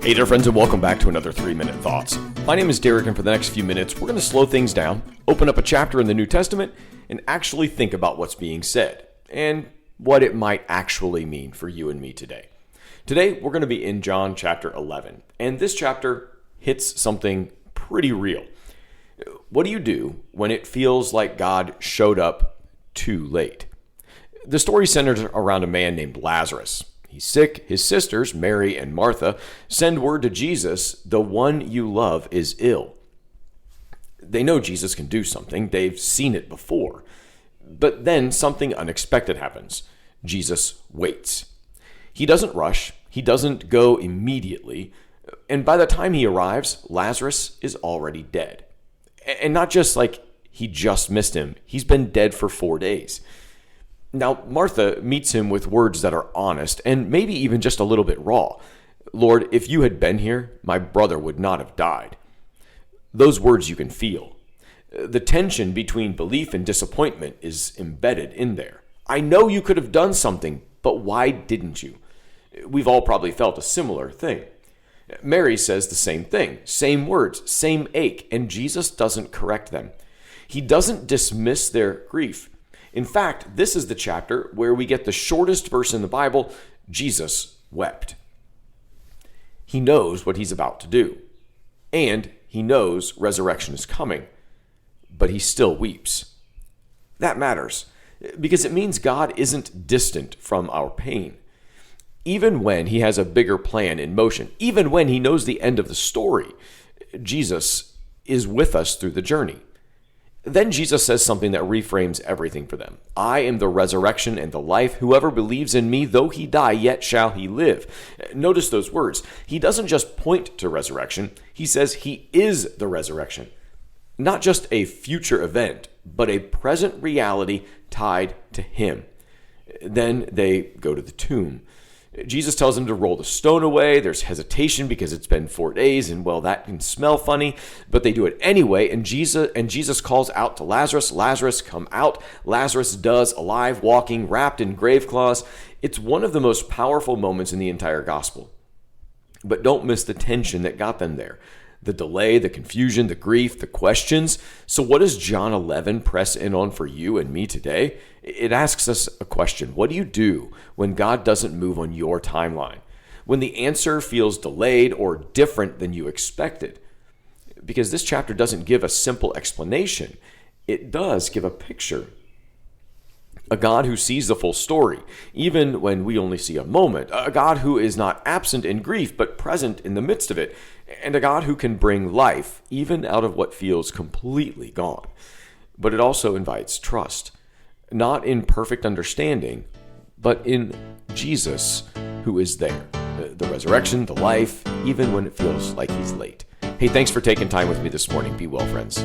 Hey there, friends, and welcome back to another 3-Minute Thoughts. My name is Derek, and for the next few minutes, we're going to slow things down, open up a chapter in the New Testament, and actually think about what's being said and what it might actually mean for you and me today. Today, we're going to be in John chapter 11, and this chapter hits something pretty real. What do you do when it feels like God showed up too late? The story centers around a man named Lazarus. He's sick. His sisters, Mary and Martha, send word to Jesus, the one you love is ill. They know Jesus can do something. They've seen it before. But then something unexpected happens. Jesus waits. He doesn't rush. He doesn't go immediately. And by the time he arrives, Lazarus is already dead. And not just like he just missed him. He's been dead for 4 days. Now, Martha meets him with words that are honest and maybe even just a little bit raw. Lord, if you had been here, my brother would not have died. Those words you can feel. The tension between belief and disappointment is embedded in there. I know you could have done something, but why didn't you? We've all probably felt a similar thing. Mary says the same thing, same words, same ache, and Jesus doesn't correct them. He doesn't dismiss their grief. In fact, this is the chapter where we get the shortest verse in the Bible. Jesus wept. He knows what he's about to do, and he knows resurrection is coming, but he still weeps. That matters, because it means God isn't distant from our pain. Even when he has a bigger plan in motion, even when he knows the end of the story, Jesus is with us through the journey. Then Jesus says something that reframes everything for them. I am the resurrection and the life. Whoever believes in me, though he die, yet shall he live. Notice those words. He doesn't just point to resurrection. He says he is the resurrection. Not just a future event, but a present reality tied to him. Then they go to the tomb. Jesus tells them to roll the stone away. There's hesitation because it's been 4 days, and well, that can smell funny, but they do it anyway. And Jesus calls out to Lazarus, Lazarus, come out. Lazarus does, alive, walking, wrapped in grave cloths. It's one of the most powerful moments in the entire gospel. But don't miss the tension that got them there. The delay, the confusion, the grief, the questions. So what does John 11 press in on for you and me today? It asks us a question. What do you do when God doesn't move on your timeline? When the answer feels delayed or different than you expected? Because this chapter doesn't give a simple explanation. It does give a picture. A God who sees the full story, even when we only see a moment. A God who is not absent in grief, but present in the midst of it. And a God who can bring life, even out of what feels completely gone. But it also invites trust. Not in perfect understanding, but in Jesus who is there. The resurrection, the life, even when it feels like he's late. Hey, thanks for taking time with me this morning. Be well, friends.